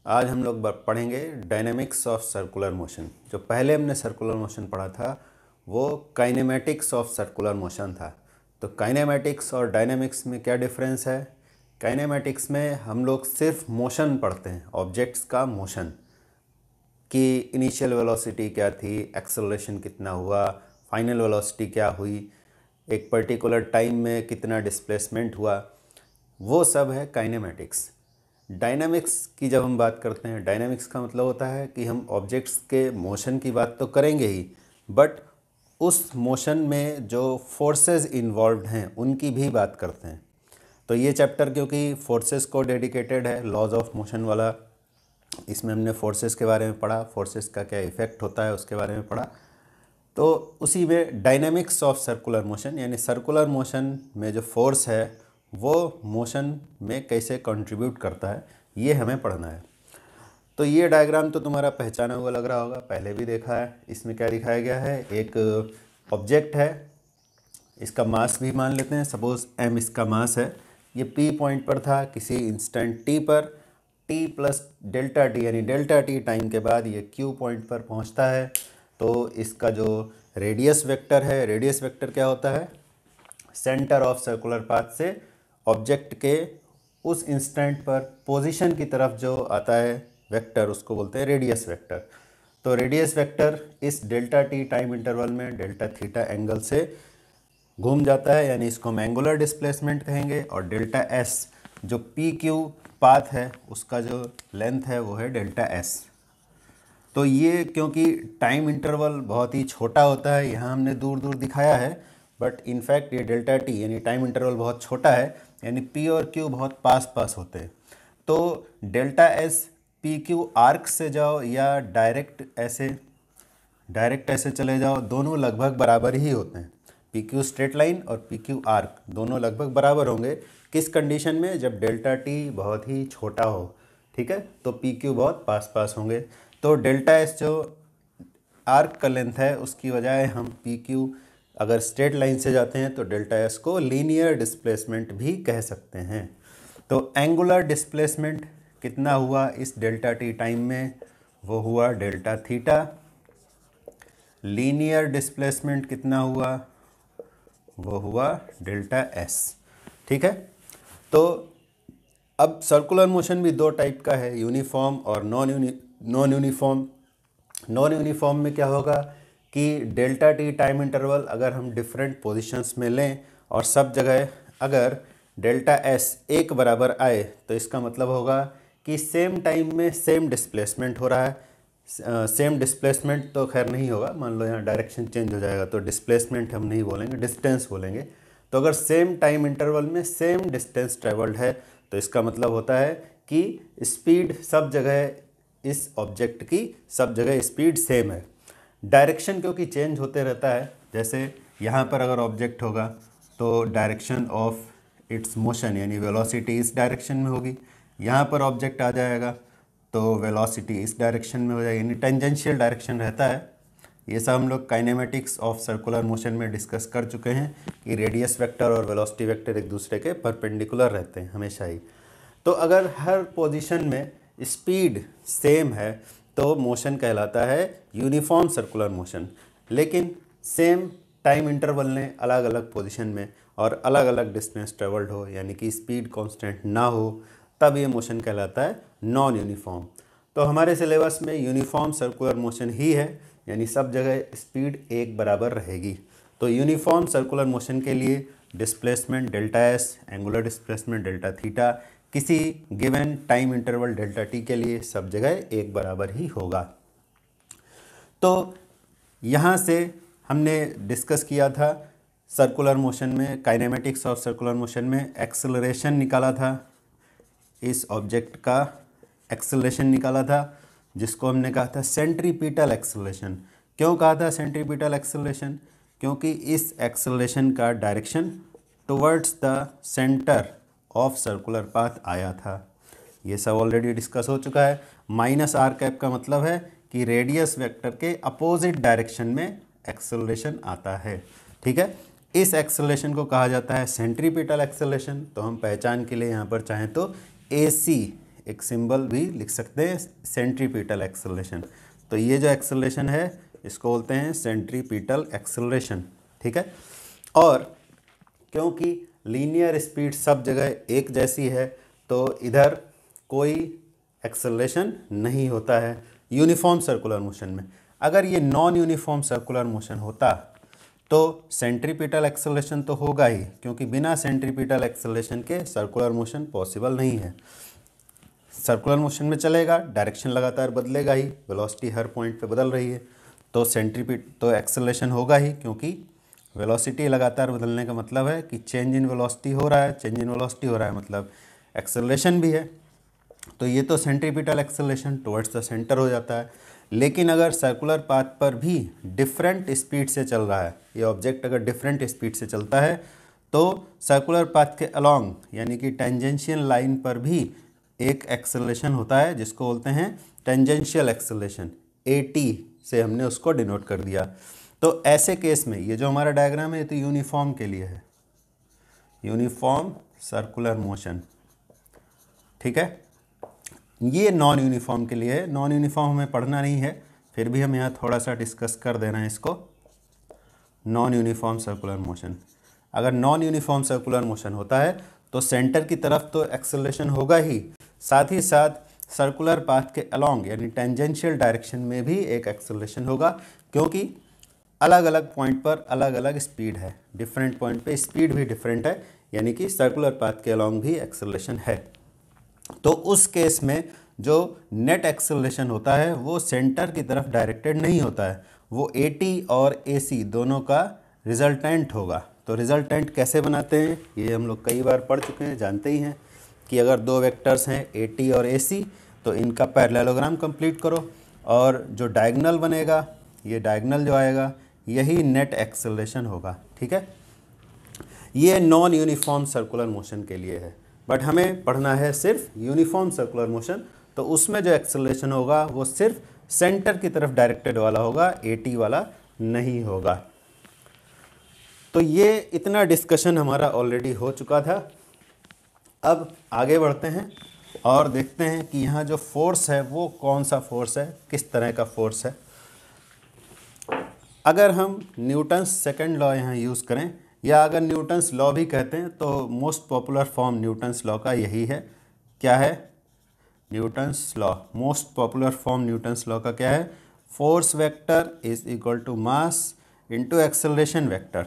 आज हम लोग पढ़ेंगे डायनेमिक्स ऑफ सर्कुलर मोशन। जो पहले हमने सर्कुलर मोशन पढ़ा था वो काइनेमेटिक्स ऑफ सर्कुलर मोशन था। तो काइनेमेटिक्स और डायनेमिक्स में क्या डिफरेंस है? काइनेमेटिक्स में हम लोग सिर्फ मोशन पढ़ते हैं, ऑब्जेक्ट्स का मोशन, कि इनिशियल वेलोसिटी क्या थी, एक्सेलरेशन कितना हुआ, फाइनल वेलोसिटी क्या हुई, एक पर्टिकुलर टाइम में कितना डिस्प्लेसमेंट हुआ, वो सब है काइनेमेटिक्स। डायनामिक्स की जब हम बात करते हैं, डायनामिक्स का मतलब होता है कि हम ऑब्जेक्ट्स के मोशन की बात तो करेंगे ही, बट उस मोशन में जो फोर्सेस इन्वॉल्व्ड हैं उनकी भी बात करते हैं। तो ये चैप्टर क्योंकि फोर्सेस को डेडिकेटेड है, लॉज ऑफ मोशन वाला, इसमें हमने फोर्सेस के बारे में पढ़ा, फोर्सेस का क्या इफ़ेक्ट होता है उसके बारे में पढ़ा। तो उसी में डायनेमिक्स ऑफ सर्कुलर मोशन, यानी सर्कुलर मोशन में जो फोर्स है वो मोशन में कैसे कंट्रीब्यूट करता है, ये हमें पढ़ना है। तो ये डायग्राम तो तुम्हारा पहचाना हुआ लग रहा होगा, पहले भी देखा है। इसमें क्या दिखाया गया है? एक ऑब्जेक्ट है, इसका मास भी मान लेते हैं, सपोज m इसका मास है। ये p पॉइंट पर था किसी इंस्टेंट t पर, t प्लस डेल्टा टी, यानी डेल्टा टी टाइम के बाद ये q पॉइंट पर पहुंचता है। तो इसका जो रेडियस वेक्टर है, रेडियस वेक्टर क्या होता है? सेंटर ऑफ सर्कुलर पाथ से ऑब्जेक्ट के उस इंस्टेंट पर पोजीशन की तरफ जो आता है वेक्टर, उसको बोलते हैं रेडियस वेक्टर। तो रेडियस वेक्टर इस डेल्टा टी टाइम इंटरवल में डेल्टा थीटा एंगल से घूम जाता है, यानी इसको हम एंगुलर डिस्प्लेसमेंट कहेंगे। और डेल्टा एस जो पी क्यू पाथ है उसका जो लेंथ है वो है डेल्टा एस। तो ये क्योंकि टाइम इंटरवल बहुत ही छोटा होता है, यहाँ हमने दूर दूर दिखाया है, बट इनफैक्ट ये डेल्टा टी यानी टाइम इंटरवल बहुत छोटा है, यानी पी और क्यू बहुत पास पास होते हैं। तो delta S P Q arc से जाओ या डायरेक्ट ऐसे चले जाओ, दोनों लगभग बराबर ही होते हैं। पी क्यू स्ट्रेट लाइन और पी क्यू आर्क दोनों लगभग बराबर होंगे। किस कंडीशन में? जब डेल्टा टी बहुत ही छोटा हो, ठीक है, तो पी क्यू बहुत पास पास होंगे। तो डेल्टा एस जो आर्क का लेंथ है उसकी बजाय हम पी क्यू अगर स्ट्रेट लाइन से जाते हैं तो डेल्टा एस को लीनियर डिस्प्लेसमेंट भी कह सकते हैं। तो एंगुलर डिस्प्लेसमेंट कितना हुआ इस डेल्टा टी टाइम में? वो हुआ डेल्टा थीटा। लीनियर डिस्प्लेसमेंट कितना हुआ? वो हुआ डेल्टा एस। ठीक है। तो अब सर्कुलर मोशन भी दो टाइप का है, यूनिफॉर्म और नॉन यूनिफॉर्म। नॉन यूनिफॉर्म में क्या होगा कि डेल्टा टी टाइम इंटरवल अगर हम डिफरेंट पोजीशंस में लें और सब जगह अगर डेल्टा एस एक बराबर आए तो इसका मतलब होगा कि सेम टाइम में सेम डिस्प्लेसमेंट हो रहा है। सेम डिस्प्लेसमेंट तो खैर नहीं होगा, मान लो यहाँ डायरेक्शन चेंज हो जाएगा तो डिस्प्लेसमेंट हम नहीं बोलेंगे, डिस्टेंस बोलेंगे। तो अगर सेम टाइम इंटरवल में सेम डिस्टेंस ट्रेवल्ड है तो इसका मतलब होता है कि स्पीड सब जगह, इस ऑब्जेक्ट की सब जगह स्पीड सेम है। डायरेक्शन क्योंकि चेंज होते रहता है, जैसे यहाँ पर अगर ऑब्जेक्ट होगा तो डायरेक्शन ऑफ इट्स मोशन यानी वेलोसिटी इस डायरेक्शन में होगी, यहाँ पर ऑब्जेक्ट आ जाएगा तो वेलोसिटी इस डायरेक्शन में हो जाएगी, यानी टेंजेंशियल डायरेक्शन रहता है। ये सब हम लोग काइनेमेटिक्स ऑफ सर्कुलर मोशन में डिस्कस कर चुके हैं कि रेडियस वेक्टर और वेलोसिटी वेक्टर एक दूसरे के परपेंडिकुलर रहते हैं हमेशा ही। तो अगर हर पोजीशन में स्पीड सेम है तो मोशन कहलाता है यूनिफॉर्म सर्कुलर मोशन। लेकिन सेम टाइम इंटरवल ने अलग अलग पोजीशन में और अलग अलग डिस्टेंस ट्रेवल्ड हो, यानी कि स्पीड कांस्टेंट ना हो, तब ये मोशन कहलाता है नॉन यूनिफॉर्म। तो हमारे सिलेबस में यूनिफॉर्म सर्कुलर मोशन ही है, यानी सब जगह स्पीड एक बराबर रहेगी। तो यूनिफॉर्म सर्कुलर मोशन के लिए displacement delta s, angular displacement delta theta, किसी given time interval delta t के लिए सब जगह एक बराबर ही होगा। तो यहाँ से हमने डिस्कस किया था सर्कुलर मोशन में, काइनेमेटिक्स ऑफ सर्कुलर मोशन में एक्सेलरेशन निकाला था, इस ऑब्जेक्ट का एक्सेलरेशन निकाला था जिसको हमने कहा था सेंट्रीपिटल एक्सेलरेशन। क्यों कहा था सेंट्रीपिटल एक्सेलरेशन? क्योंकि इस एक्सेलरेशन का direction towards the centre of circular path आया था। ये सब ऑलरेडी डिस्कस हो चुका है। माइनस आर कैप का मतलब है कि रेडियस वेक्टर के अपोजिट डायरेक्शन में एक्सेलरेशन आता है। ठीक है, इस एक्सेलरेशन को कहा जाता है सेंट्रीपिटल एक्सेलरेशन। तो हम पहचान के लिए यहाँ पर चाहें तो AC एक सिंबल भी लिख सकते हैं सेंट्रीपिटल एक्सेलरेशन। तो ये जो एक्सेलरेशन है इसको बोलते हैं सेंट्रीपिटल एक्सेलरेशन, ठीक है। और क्योंकि लीनियर स्पीड सब जगह एक जैसी है तो इधर कोई एक्सेलरेशन नहीं होता है यूनिफॉर्म सर्कुलर मोशन में। अगर ये नॉन यूनिफॉर्म सर्कुलर मोशन होता तो सेंट्रीपिटल एक्सेलरेशन तो होगा ही, क्योंकि बिना सेंट्रीपिटल एक्सेलरेशन के सर्कुलर मोशन पॉसिबल नहीं है। सर्कुलर मोशन में चलेगा, डायरेक्शन लगातार बदलेगा ही, वेलोसिटी हर पॉइंट पे बदल रही है, तो एक्सेलरेशन होगा ही, क्योंकि वेलोसिटी लगातार बदलने का मतलब है कि चेंज इन वेलोसिटी हो रहा है, चेंज इन वेलोसिटी हो रहा है मतलब एक्सेलरेशन भी है। तो ये तो centripetal acceleration towards the centre हो जाता है। लेकिन अगर सर्कुलर पाथ पर भी डिफरेंट स्पीड से चल रहा है, ये ऑब्जेक्ट अगर डिफरेंट स्पीड से चलता है तो सर्कुलर पाथ के अलोंग यानी कि टेंजेंशियल लाइन पर भी एक एक्सेलरेशन होता है जिसको बोलते हैं टेंजेंशियल एक्सेलरेशन, AT से हमने उसको डिनोट कर दिया। तो ऐसे केस में ये जो हमारा डायग्राम है ये तो यूनिफॉर्म के लिए है, यूनिफॉर्म सर्कुलर मोशन, ठीक है। ये नॉन यूनिफॉर्म के लिए है, नॉन यूनिफॉर्म हमें पढ़ना नहीं है, फिर भी हम यहाँ थोड़ा सा डिस्कस कर देना है इसको। नॉन यूनिफॉर्म सर्कुलर मोशन, अगर नॉन यूनिफॉर्म सर्कुलर मोशन होता है तो सेंटर की तरफ तो एक्सेलरेशन होगा ही, साथ ही साथ सर्कुलर पाथ के अलोंग यानी टेंजेंशियल डायरेक्शन में भी एक एक्सेलरेशन होगा, क्योंकि अलग अलग पॉइंट पर अलग अलग स्पीड है, डिफरेंट पॉइंट पे स्पीड भी डिफरेंट है, यानी कि सर्कुलर पाथ के अलोंग भी एक्सेलरेशन है। तो उस केस में जो नेट एक्सेलरेशन होता है वो सेंटर की तरफ डायरेक्टेड नहीं होता है, वो AT और AC दोनों का रिजल्टेंट होगा। तो रिजल्टेंट कैसे बनाते हैं ये हम लोग कई बार पढ़ चुके हैं, जानते ही हैं कि अगर दो वेक्टर्स हैं AT और AC तो इनका पैरेललोग्राम कंप्लीट करो और जो डायगोनल बनेगा, ये डायगोनल जो आएगा यही नेट एक्सेलरेशन होगा, ठीक है। ये नॉन यूनिफॉर्म सर्कुलर मोशन के लिए है, बट हमें पढ़ना है सिर्फ यूनिफॉर्म सर्कुलर मोशन, तो उसमें जो एक्सेलरेशन होगा वो सिर्फ सेंटर की तरफ डायरेक्टेड वाला होगा, AT वाला नहीं होगा। तो ये इतना डिस्कशन हमारा ऑलरेडी हो चुका था। अब आगे बढ़ते हैं और देखते हैं कि यहाँ जो फोर्स है वो कौन सा फोर्स है, किस तरह का फोर्स है। अगर हम न्यूटन्स सेकंड लॉ यहाँ यूज़ करें, या अगर न्यूटन्स लॉ भी कहते हैं तो most popular form Newton's law का यही है। क्या है? Newton's law. Most popular form Newton's law का क्या है? Force vector is equal to mass into acceleration vector.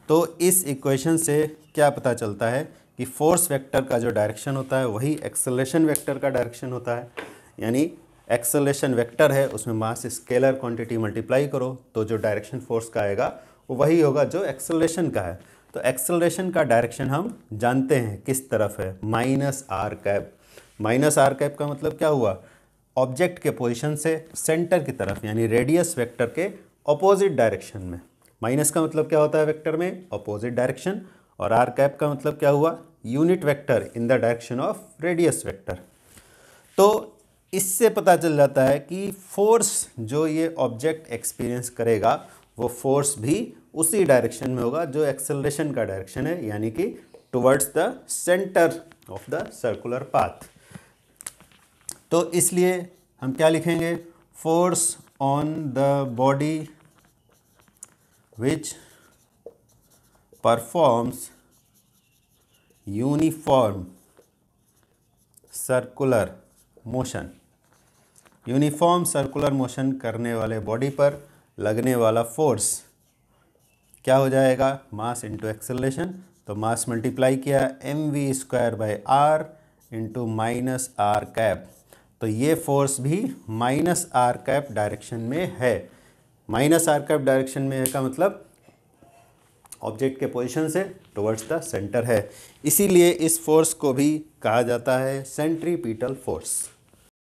तो इस इक्वेशन से क्या पता चलता है कि फोर्स वेक्टर का जो डायरेक्शन होता है वही एक्सेलरेशन वेक्टर का डायरेक्शन होता है। यानी एक्सेलरेशन वेक्टर है, उसमें मास स्केलर क्वांटिटी मल्टीप्लाई करो तो जो डायरेक्शन फोर्स का आएगा वो वही होगा जो एक्सेलरेशन का है। तो एक्सेलरेशन का डायरेक्शन हम जानते हैं किस तरफ है, minus R cap. Minus R cap का मतलब क्या हुआ? ऑब्जेक्ट के पोजीशन से सेंटर की तरफ यानी रेडियस वेक्टर के ऑपोजिट डायरेक्शन में। माइनस का मतलब क्या होता है वेक्टर में? Opposite direction. और आर कैप का मतलब क्या हुआ? Unit vector in the direction of radius vector. तो इससे पता चल जाता है कि फोर्स जो ये ऑब्जेक्ट एक्सपीरियंस करेगा वो फोर्स भी उसी डायरेक्शन में होगा जो एक्सेलरेशन का डायरेक्शन है, यानी कि towards the centre of the circular path. तो इसलिए हम क्या लिखेंगे? Force on the body which performs uniform circular motion। Uniform circular motion करने वाले बॉडी पर लगने वाला फोर्स क्या हो जाएगा? Mass into acceleration. तो मास मल्टीप्लाई किया mv²/r into minus R cap. तो ये फोर्स भी माइनस आर कैप डायरेक्शन में है। माइनस आर कैप डायरेक्शन में है का मतलब ऑब्जेक्ट के पोजीशन से टुवर्ड्स द सेंटर है। इसीलिए इस फोर्स को भी कहा जाता है सेंट्रीपिटल फोर्स।